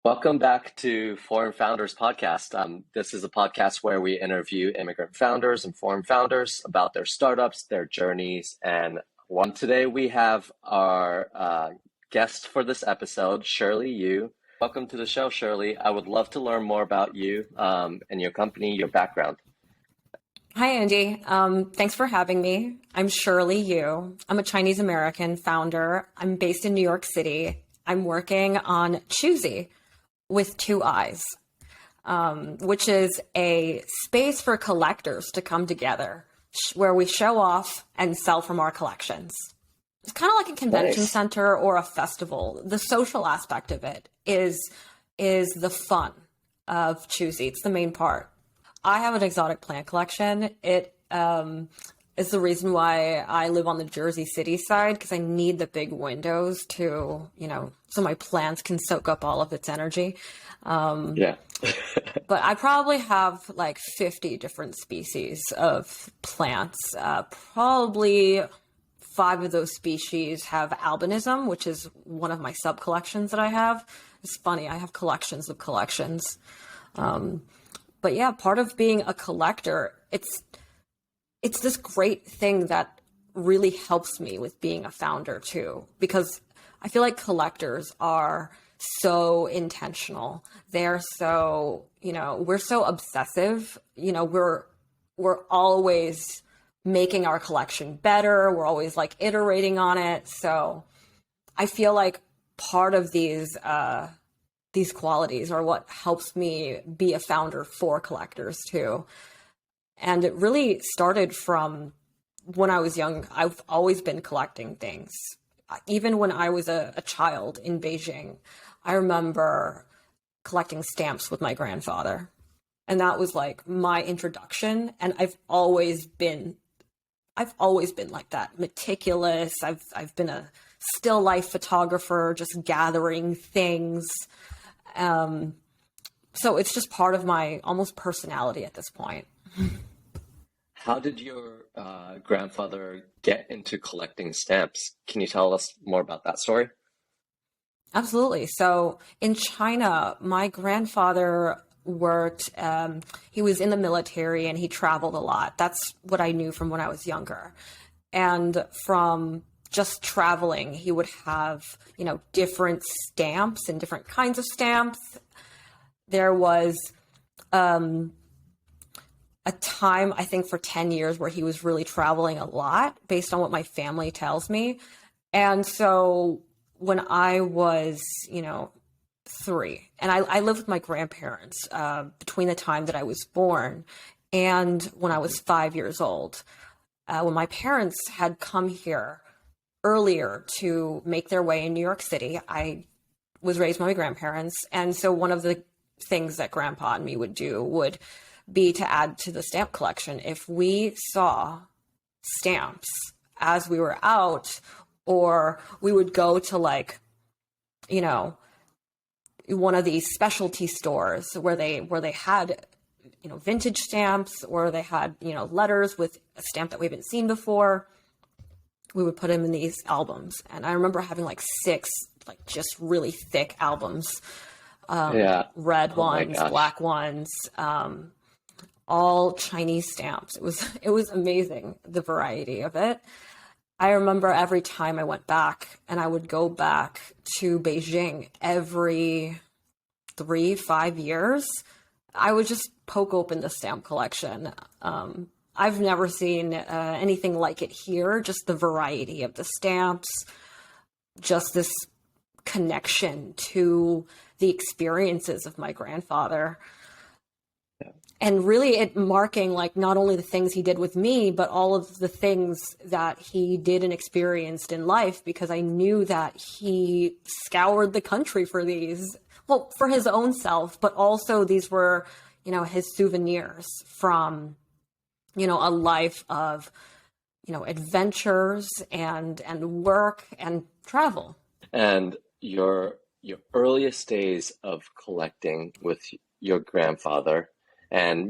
Welcome back to Foreign Founders Podcast. This is a podcast where we interview immigrant founders and foreign founders about their startups, their journeys, and one today we have our guest for this episode, Shirley Yu. Welcome to the show, Shirley. I would love to learn more about you and your company, your background. Hi, Andy. Thanks for having me. I'm Shirley Yu. I'm a Chinese American founder. I'm based in New York City. I'm working on Choosii with two eyes, which is a space for collectors to come together where we show off and sell from our collections. It's kind of like a convention Nice. center or a festival. The social aspect of it is the fun of Choosii. It's the main part. I have an exotic plant collection. It is the reason why I live on the Jersey City side, because I need the big windows to, so my plants can soak up all of its energy. Yeah. But I probably have like 50 different species of plants. Probably five of those species have albinism, which is one of my sub collections that I have. It's funny, I have collections of collections. But yeah, part of being a collector, it's this great thing that really helps me with being a founder too, because I feel like collectors are so intentional. They're so, we're so obsessive. We're always making our collection better. We're always like iterating on it. So I feel like part of these qualities are what helps me be a founder for collectors too. And it really started from when I was young. I've always been collecting things. Even when I was a child in Beijing, I remember collecting stamps with my grandfather. And that was like my introduction. And I've always been like that, meticulous. I've been a still life photographer, just gathering things. So it's just part of my almost personality at this point. How did your grandfather get into collecting stamps? Can you tell us more about that story? Absolutely. So in China, my grandfather worked, he was in the military and he traveled a lot. That's what I knew from when I was younger. And from just traveling, he would have, different stamps and different kinds of stamps. There was a time, I think, for 10 years where he was really traveling a lot based on what my family tells me. And so when I was, 3, and I lived with my grandparents between the time that I was born and when I was 5 years old. When my parents had come here earlier to make their way in New York City, I was raised by my grandparents. And so one of the things that Grandpa and me would do would be to add to the stamp collection. If we saw stamps as we were out, or we would go to like, one of these specialty stores where they had, vintage stamps, or they had, letters with a stamp that we haven't seen before, we would put them in these albums. And I remember having like 6, like just really thick albums, Yeah. red Oh my ones, gosh. black ones, all Chinese stamps. It was amazing, the variety of it. I remember every time I went back, and I would go back to Beijing every 3, 5 years, I would just poke open the stamp collection. I've never seen anything like it here, just the variety of the stamps, just this connection to the experiences of my grandfather. And really it marking like not only the things he did with me, but all of the things that he did and experienced in life, because I knew that he scoured the country for these, well, for his own self, but also these were, his souvenirs from, a life of, adventures and work and travel. And your earliest days of collecting with your grandfather, and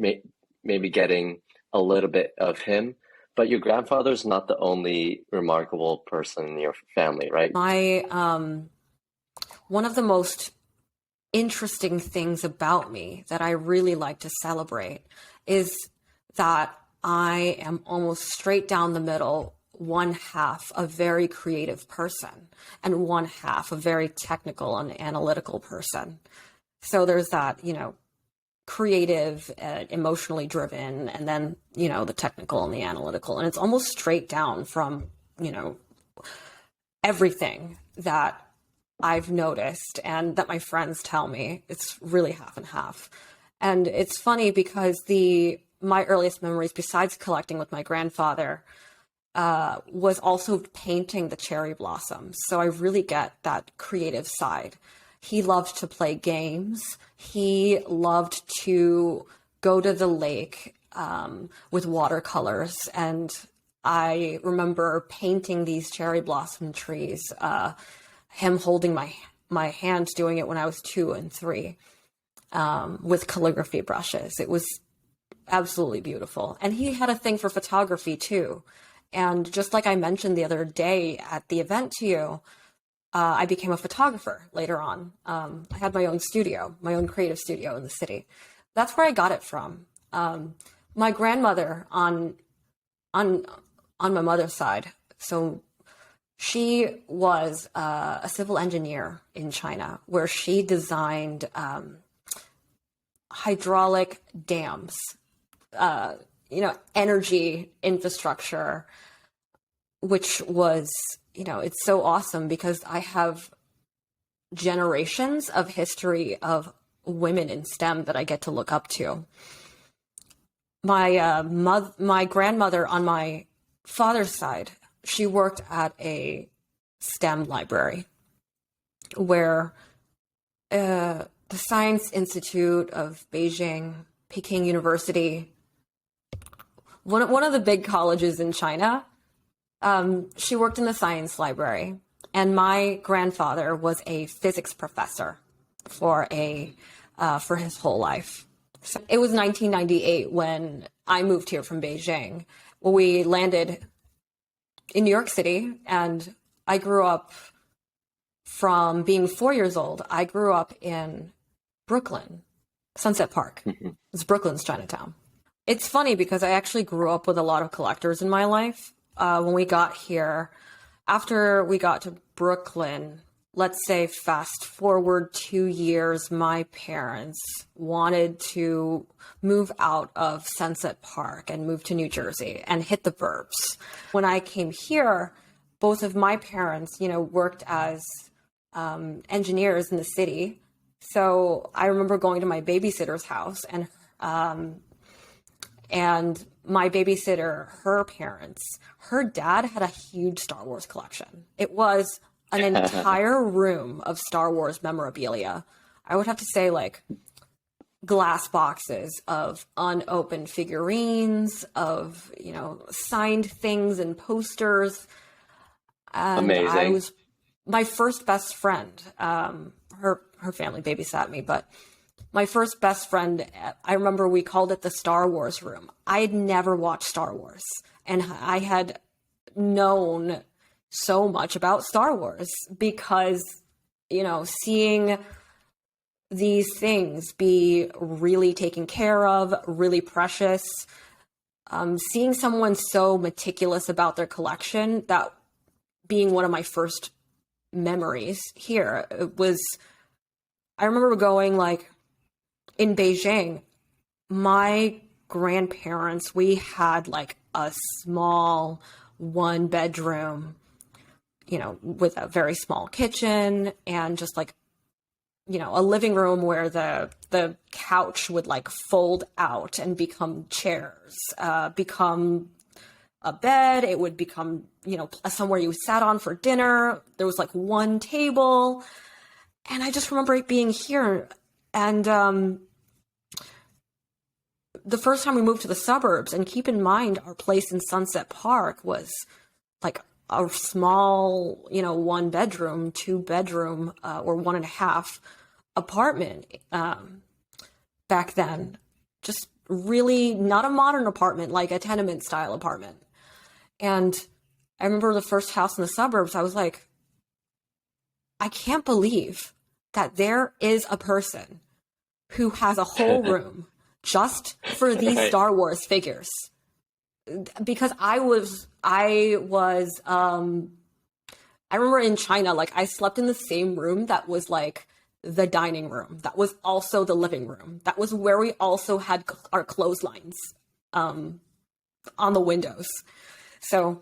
maybe getting a little bit of him, but your grandfather's not the only remarkable person in your family, right? My one of the most interesting things about me that I really like to celebrate is that I am almost straight down the middle, one half a very creative person and one half a very technical and analytical person. So there's that, creative, emotionally driven, and then, the technical and the analytical. And it's almost straight down from, everything that I've noticed and that my friends tell me. It's really half and half. And it's funny because my earliest memories, besides collecting with my grandfather, was also painting the cherry blossoms. So I really get that creative side. He loved to play games. He loved to go to the lake with watercolors. And I remember painting these cherry blossom trees, him holding my hand, doing it when I was 2 and 3 with calligraphy brushes. It was absolutely beautiful. And he had a thing for photography too. And just like I mentioned the other day at the event to you, I became a photographer later on. I had my own studio, my own creative studio in the city. That's where I got it from. My grandmother on my mother's side, so she was a civil engineer in China, where she designed hydraulic dams, energy infrastructure, which was, it's so awesome because I have generations of history of women in STEM that I get to look up to. My grandmother on my father's side, she worked at a STEM library where the Science Institute of Beijing, Peking University, one of the big colleges in China, she worked in the science library. And my grandfather was a physics professor for his whole life. So it was 1998 when I moved here from Beijing. We landed in New York City, and I grew up from being 4 years old. I grew up in Brooklyn, Sunset Park. Mm-hmm. It's Brooklyn's Chinatown. It's funny because I actually grew up with a lot of collectors in my life. When we got here, after we got to Brooklyn, let's say fast forward 2 years, my parents wanted to move out of Sunset Park and move to New Jersey and hit the burbs. When I came here, both of my parents, worked as engineers in the city. So I remember going to my babysitter's house, and my babysitter, her parents, her dad had a huge Star Wars collection. It was an entire room of Star Wars memorabilia. I would have to say like glass boxes of unopened figurines, of, signed things and posters. And amazing. I was my first best friend. Her family babysat me, but my first best friend, I remember we called it the Star Wars room. I had never watched Star Wars, and I had known so much about Star Wars because, seeing these things be really taken care of, really precious, seeing someone so meticulous about their collection, that being one of my first memories here, I remember going in Beijing, my grandparents, we had a small 1-bedroom, with a very small kitchen and just a living room where the couch would fold out and become chairs, become a bed. It would become, somewhere you sat on for dinner. There was one table. And I just remember it being here. And the first time we moved to the suburbs, and keep in mind, our place in Sunset Park was a small, 1-bedroom, 2-bedroom, or 1.5 apartment back then. Just really not a modern apartment, like a tenement style apartment. And I remember the first house in the suburbs, I was like, I can't believe that there is a person who has a whole room just for these Right. Star Wars figures. Because I remember in China, like I slept in the same room that was like the dining room. That was also the living room. That was where we also had our clotheslines on the windows. So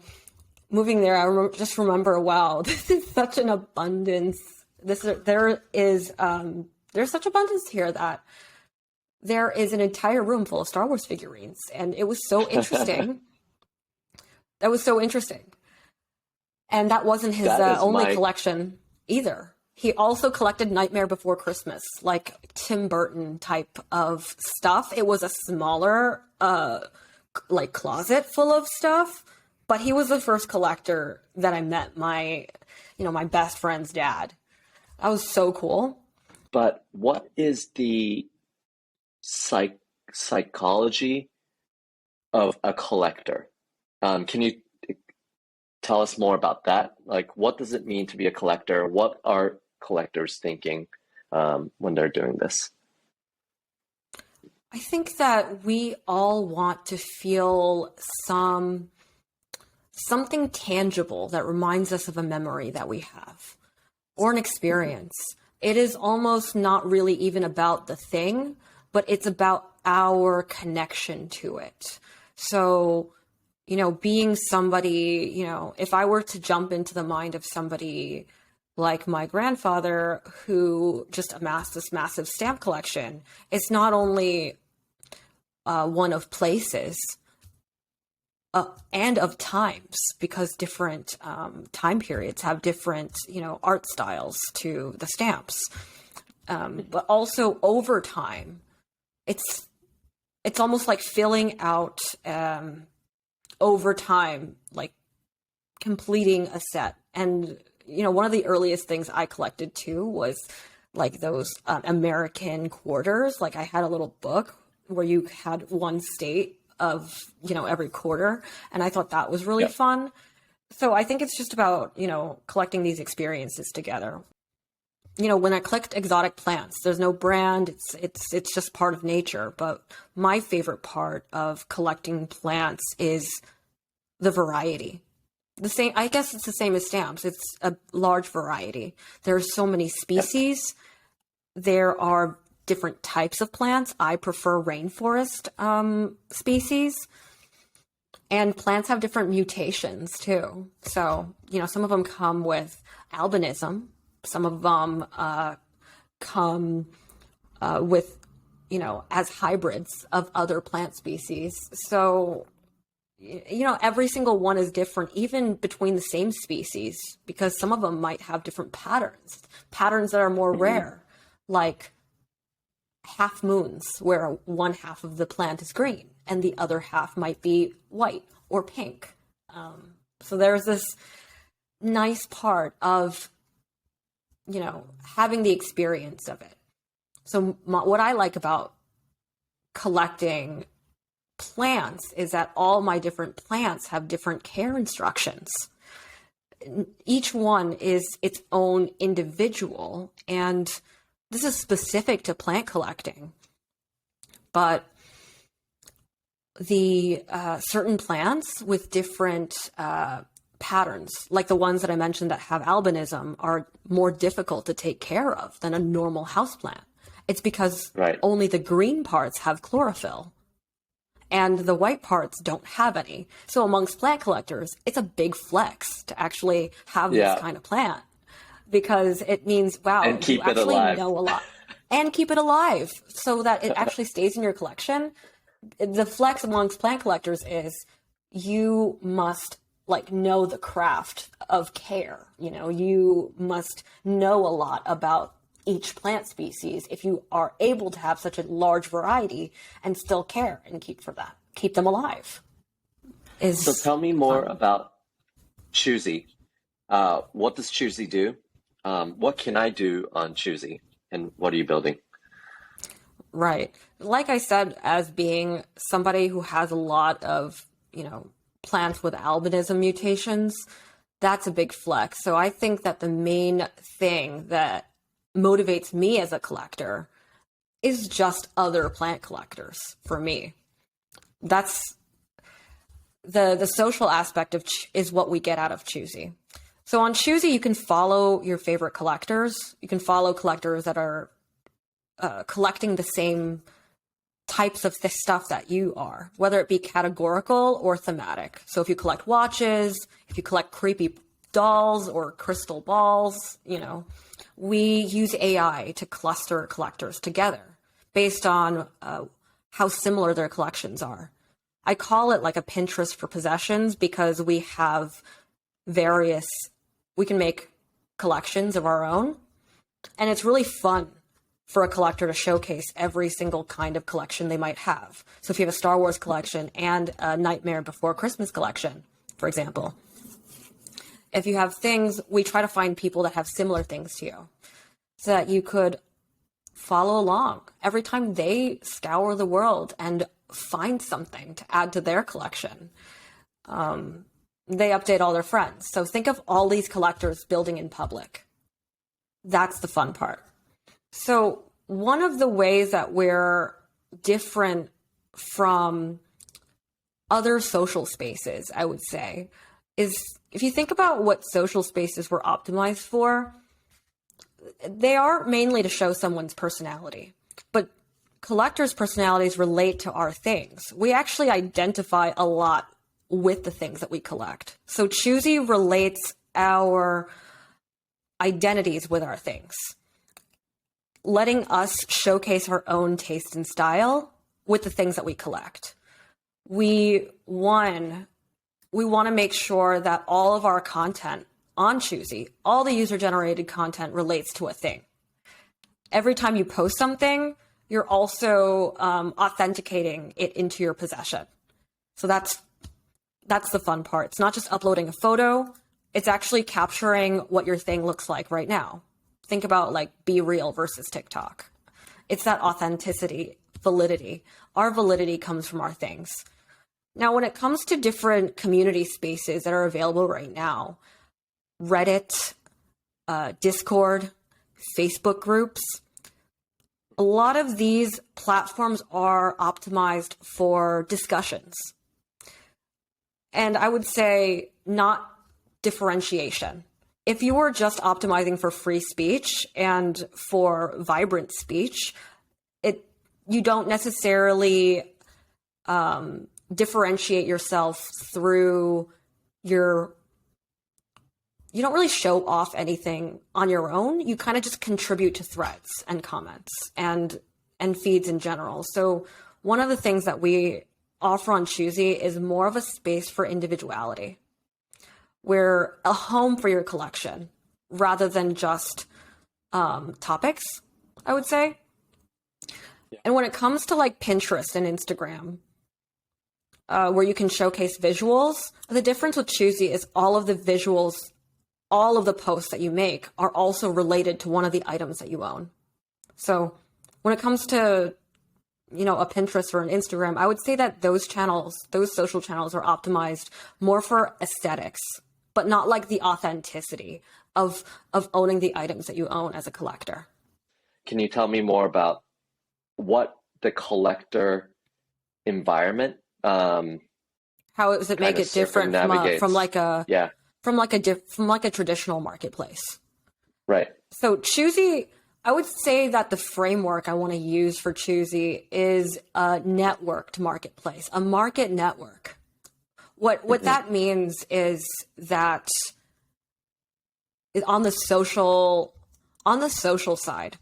moving there, just remember, wow, this is such an abundance. There's such abundance here that there is an entire room full of Star Wars figurines, and it was so interesting. That was so interesting. And that wasn't his only collection either. He also collected Nightmare Before Christmas, like Tim Burton type of stuff. It was a smaller, like closet full of stuff, but he was the first collector that I met. My best friend's dad. That was so cool. But what is the psychology of a collector? Can you tell us more about that? Like, what does it mean to be a collector? What are collectors thinking when they're doing this? I think that we all want to feel something tangible that reminds us of a memory that we have or an experience. It is almost not really even about the thing, but it's about our connection to it. So, being somebody, if I were to jump into the mind of somebody like my grandfather who just amassed this massive stamp collection, it's not only one of places and of times, because different time periods have different, art styles to the stamps. But also over time, it's almost like filling out over time, like completing a set. And, one of the earliest things I collected too was like those American quarters. Like I had a little book where you had one state of, every quarter. And I thought that was really fun. So I think it's just about, collecting these experiences together. When I collect exotic plants, there's no brand. It's just part of nature. But my favorite part of collecting plants is the variety. I guess it's the same as stamps. It's a large variety. There's so many species. There are different types of plants. I prefer rainforest species. And plants have different mutations too. So, some of them come with albinism. Some of them come with, as hybrids of other plant species. So, every single one is different, even between the same species, because some of them might have different patterns that are more rare, like half moons, where one half of the plant is green and the other half might be white or pink. So there's this nice part of, having the experience of it. So what I like about collecting plants is that all my different plants have different care instructions. Each one is its own individual, and this is specific to plant collecting. But the certain plants with different patterns, like the ones that I mentioned that have albinism, are more difficult to take care of than a normal houseplant. It's because only the green parts have chlorophyll and the white parts don't have any. So amongst plant collectors, it's a big flex to actually have this kind of plant, because it means, wow, and keep you it actually alive. know a lot. And keep it alive so that it actually stays in your collection. The flex amongst plant collectors is you must know the craft of care. You must know a lot about each plant species if you are able to have such a large variety and still care and keep them alive. So tell me more about Choosii. What does Choosii do? What can I do on Choosii, and what are you building? Right. Like I said, as being somebody who has a lot of, plants with albinism mutations, that's a big flex. So I think that the main thing that motivates me as a collector is just other plant collectors for me. That's the social aspect of is what we get out of Choosii. So on Choosii, you can follow your favorite collectors. You can follow collectors that are collecting the same types of stuff that you are, whether it be categorical or thematic. So if you collect watches, if you collect creepy dolls or crystal balls, we use AI to cluster collectors together based on how similar their collections are. I call it like a Pinterest for possessions because we can make collections of our own. And it's really fun for a collector to showcase every single kind of collection they might have. So if you have a Star Wars collection and a Nightmare Before Christmas collection, for example, if you have things, we try to find people that have similar things to you so that you could follow along every time they scour the world and find something to add to their collection. They update all their friends. So think of all these collectors building in public. That's the fun part. So one of the ways that we're different from other social spaces, I would say, is if you think about what social spaces were optimized for, they are mainly to show someone's personality. But collectors' personalities relate to our things. We actually identify a lot with the things that we collect. So Choosii relates our identities with our things, letting us showcase our own taste and style with the things that we collect. We want to make sure that all of our content on Choosii, all the user-generated content relates to a thing. Every time you post something, you're also authenticating it into your possession. So that's the fun part. It's not just uploading a photo. It's actually capturing what your thing looks like right now. Think about like Be Real versus TikTok. It's that authenticity, validity. Our validity comes from our things. Now, when it comes to different community spaces that are available right now, Reddit, Discord, Facebook groups, a lot of these platforms are optimized for discussions. And I would say not differentiation. If you were just optimizing for free speech and for vibrant speech, you don't necessarily differentiate yourself through you don't really show off anything on your own. You kind of just contribute to threads and comments and feeds in general. So one of the things that we offer on Choosii is more of a space for individuality. We're a home for your collection rather than just topics, I would say. Yeah. And when it comes to like Pinterest and Instagram, where you can showcase visuals, the difference with Choosii is all of the visuals, all of the posts that you make are also related to one of the items that you own. So when it comes to, a Pinterest or an Instagram, I would say that those social channels are optimized more for aesthetics, but not like the authenticity of owning the items that you own as a collector. Can you tell me more about what the collector environment, how does it make it different from a traditional marketplace? Right. So Choosii, I would say that the framework I want to use for Choosii is a networked marketplace, a market network. What that means is that on the social side,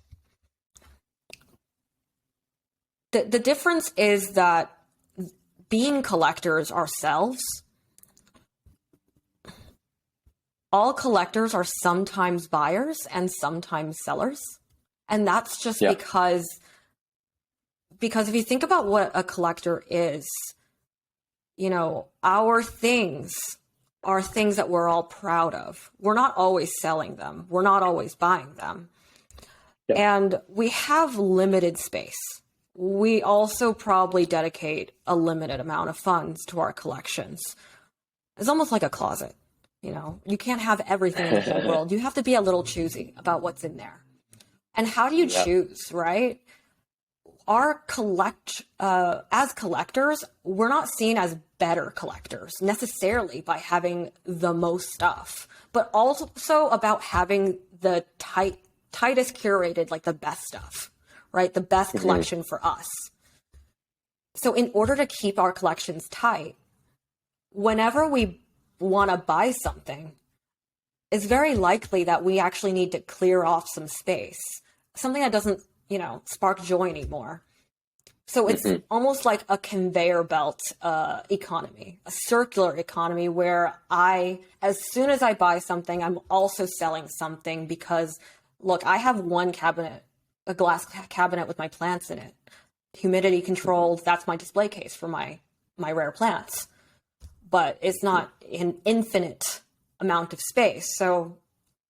the difference is that being collectors ourselves, all collectors are sometimes buyers and sometimes sellers. And that's just because if you think about what a collector is, our things are things that we're all proud of. We're not always selling them. We're not always buying them. Yep. And we have limited space. We also probably dedicate a limited amount of funds to our collections. It's almost like a closet. You can't have everything in the whole world. You have to be a little choosy about what's in there. And how do you Yeah. choose, right? As collectors, we're not seen as better collectors necessarily by having the most stuff, but also about having the tightest curated, like the best stuff, right? The best Hmm. collection for us. So in order to keep our collections tight, whenever we want to buy something, it's very likely that we actually need to clear off some space, something that doesn't, spark joy anymore. So it's Hmm. almost like a conveyor belt economy, a circular economy where as soon as I buy something, I'm also selling something because, look, I have one cabinet, a glass cabinet with my plants in it, humidity controlled. That's my display case for my rare plants, but it's not an infinite amount of space. So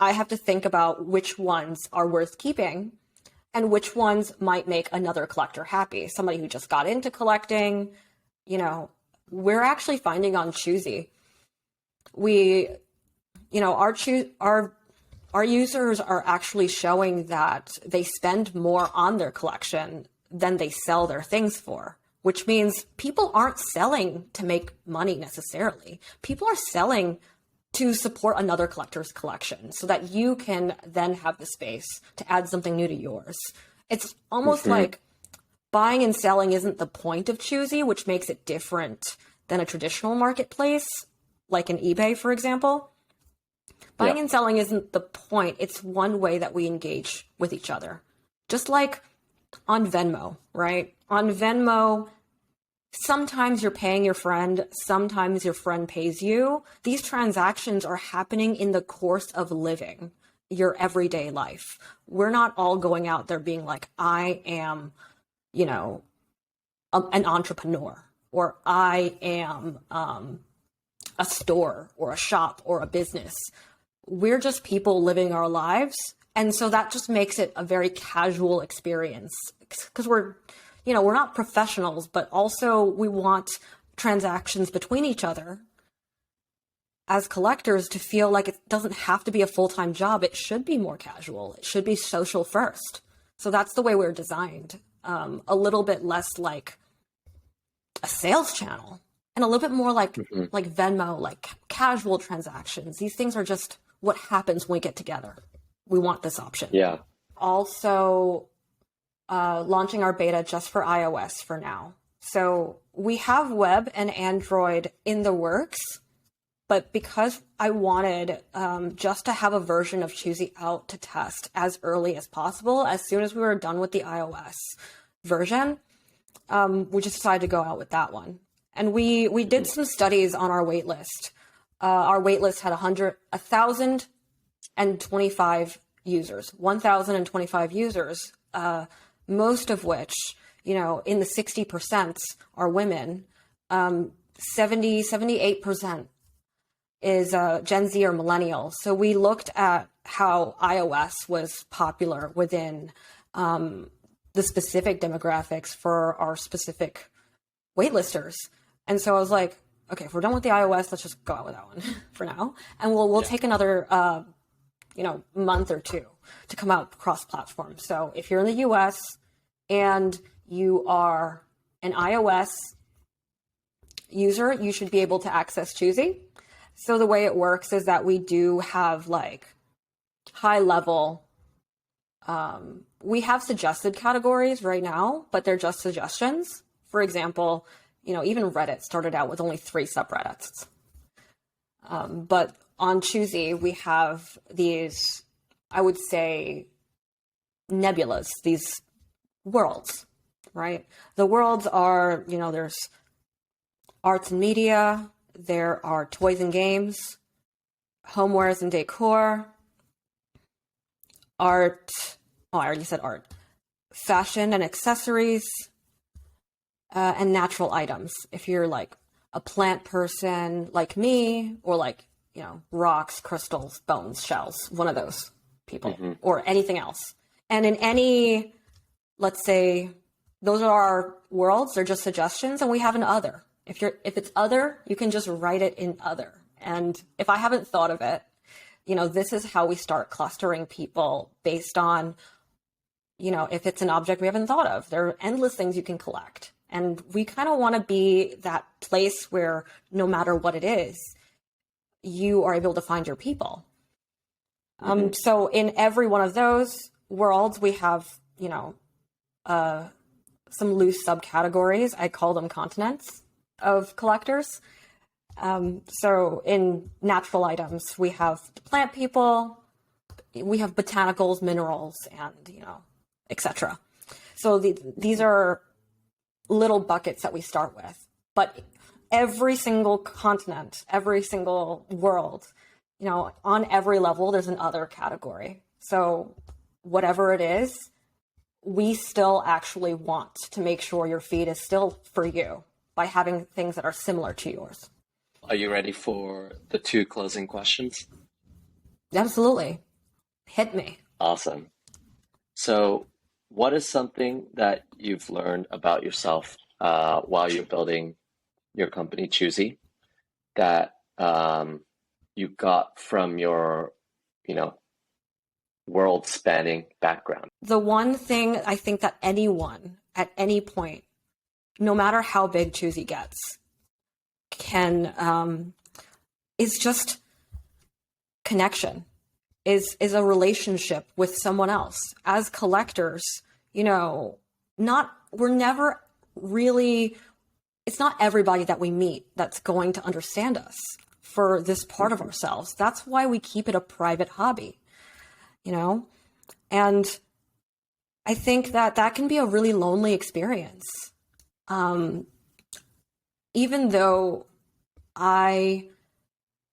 I have to think about which ones are worth keeping and which ones might make another collector happy. Somebody who just got into collecting, we're actually finding on Choosii, we, our users are actually showing that they spend more on their collection than they sell their things for, which means people aren't selling to make money necessarily. People are selling to support another collector's collection so that you can then have the space to add something new to yours. It's almost Hmm. like buying and selling isn't the point of Choosii, which makes it different than a traditional marketplace, like an eBay, for example. Yeah. Buying and selling isn't the point. It's one way that we engage with each other. Just like on Venmo, right? On Venmo, sometimes you're paying your friend, sometimes your friend pays you. These transactions are happening in the course of living your everyday life. We're not all going out there being like, I am, you know, an entrepreneur, or I am a store or a shop or a business. We're just people living our lives. And so that just makes it a very casual experience because we're not professionals, but also we want transactions between each other as collectors to feel like it doesn't have to be a full-time job. It should be more casual. It should be social first. So that's the way we're designed. A little bit less like a sales channel and a little bit more Hmm. like Venmo, like casual transactions. These things are just what happens when we get together. We want this option. Yeah. Also, launching our beta just for iOS for now. So we have web and Android in the works, but because I wanted just to have a version of Choosii out to test as early as possible, as soon as we were done with the iOS version, we just decided to go out with that one. And we did some studies on our wait list. Our wait list had 1,025 users, 1,025 users, most of which, in the 60% are women. 78% is Gen Z or millennial. So we looked at how iOS was popular within the specific demographics for our specific waitlisters. And so I was like, okay, if we're done with the iOS, let's just go out with that one for now. And we'll Yeah. take another month or two to come out cross-platform. So if you're in the US and you are an iOS user, you should be able to access Choosii. So the way it works is that we do have like high level, we have suggested categories right now, but they're just suggestions. For example, even Reddit started out with only 3 subreddits. But on Choosii, we have these, I would say, nebulas, these worlds, right? The worlds are, there's arts and media, there are toys and games, homewares and decor, art, oh, I already said art, fashion and accessories, and natural items. If you're like a plant person like me, or like, rocks, crystals, bones, shells, one of those people, Hmm. or anything else. And in any, let's say, those are our worlds, they're just suggestions, and we have an other. If it's other, you can just write it in other. And if I haven't thought of it, this is how we start clustering people based on if it's an object we haven't thought of, there are endless things you can collect. And we kind of want to be that place where no matter what it is, you are able to find your people. So in every one of those worlds, we have, some loose subcategories. I call them continents of collectors. So in natural items, we have plant people, we have botanicals, minerals, and, etc. So these are little buckets that we start with. But every single continent, every single world, on every level, there's an other category. So whatever it is, we still actually want to make sure your feed is still for you by having things that are similar to yours. Are you ready for the 2 closing questions? Absolutely. Hit me. Awesome. So what is something that you've learned about yourself while you're building your company, Choosii, that you got from your, world-spanning background? The one thing I think that anyone at any point, no matter how big Choosii gets, is just connection, is a relationship with someone else. As collectors, we're never really, it's not everybody that we meet that's going to understand us for this part of ourselves. That's why we keep it a private hobby, and I think that can be a really lonely experience. Even though I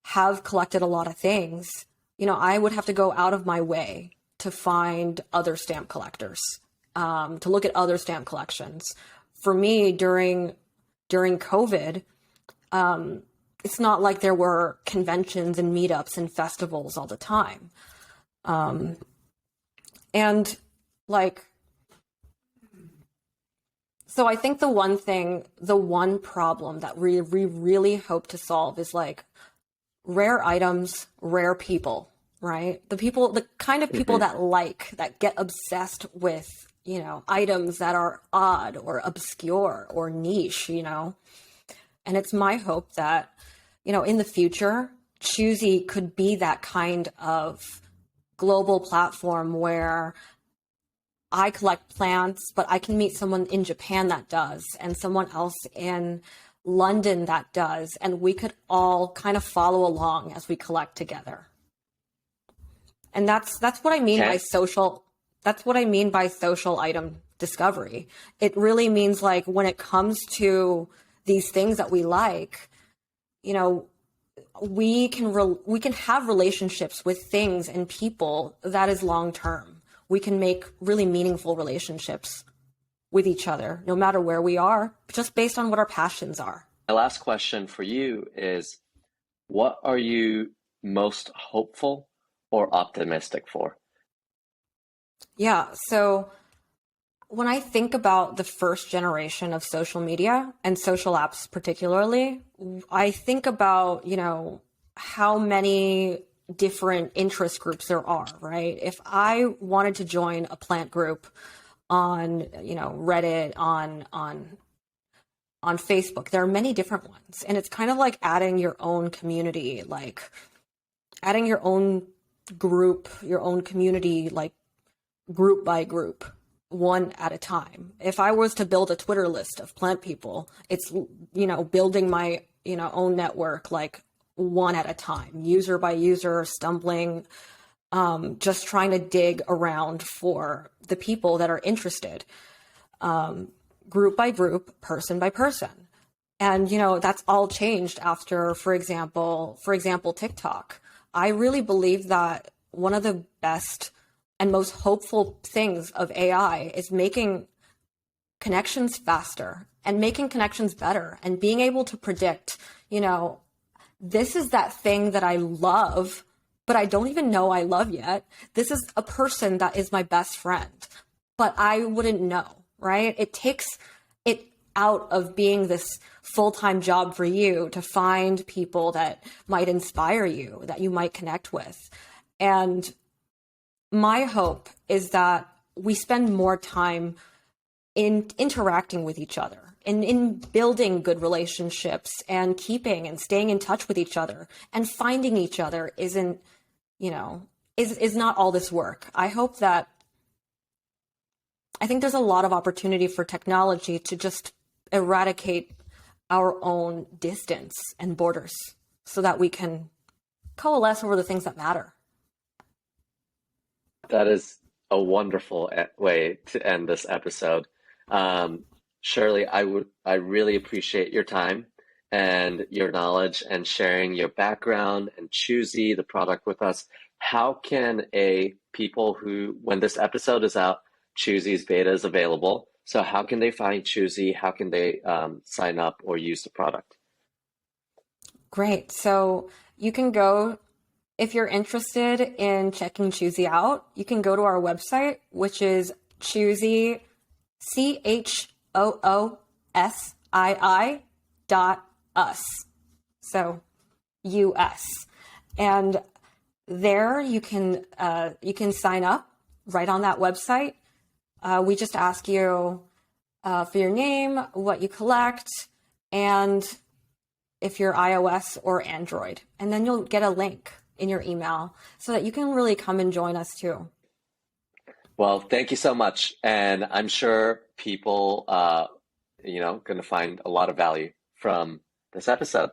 have collected a lot of things, I would have to go out of my way to find other stamp collectors, to look at other stamp collections. For me, during COVID, it's not like there were conventions and meetups and festivals all the time. So I think the one problem that we really hope to solve is rare items, rare people, right? The kind of people that get obsessed with, items that are odd or obscure or niche, and it's my hope that, in the future, Choosii could be that kind of global platform where I collect plants, but I can meet someone in Japan that does, and someone else in London that does, and we could all kind of follow along as we collect together. And that's what I mean by social. That's what I mean by social item discovery. It really means when it comes to these things that we like, we can have relationships with things and people that is long term. We can make really meaningful relationships with each other, no matter where we are, just based on what our passions are. My last question for you is, what are you most hopeful or optimistic for? Yeah, so when I think about the first generation of social media and social apps particularly, I think about, how many different interest groups there are, right? If I wanted to join a plant group on, Reddit, on Facebook, there are many different ones. And it's kind of like adding your own community, adding your own group, your own community, group by group, one at a time. If I was to build a Twitter list of plant people, it's, building my, own network, one at a time, user by user, stumbling, just trying to dig around for the people that are interested, group by group, person by person. And, that's all changed after, for example, TikTok. I really believe that one of the best and most hopeful things of AI is making connections faster and making connections better and being able to predict, this is that thing that I love, but I don't even know I love yet. This is a person that is my best friend, but I wouldn't know, right? It takes it out of being this full-time job for you to find people that might inspire you, that you might connect with. And my hope is that we spend more time in interacting with each other, in building good relationships and keeping and staying in touch with each other, and finding each other isn't, is not all this work. I think there's a lot of opportunity for technology to just eradicate our own distance and borders so that we can coalesce over the things that matter. That is a wonderful way to end this episode. Shirley, I really appreciate your time and your knowledge and sharing your background and Choosii, the product, with us. How can people who, when this episode is out, Choozii's beta is available. So how can they find Choosii? How can they sign up or use the product? Great. So you can go, if you're interested in checking Choosii out, you can go to our website, which is Choosii, CHOOSII.us. So US. And there you can sign up right on that website. We just ask you for your name, what you collect, and if you're iOS or Android. And then you'll get a link in your email so that you can really come and join us too. Well, thank you so much. And I'm sure people, going to find a lot of value from this episode.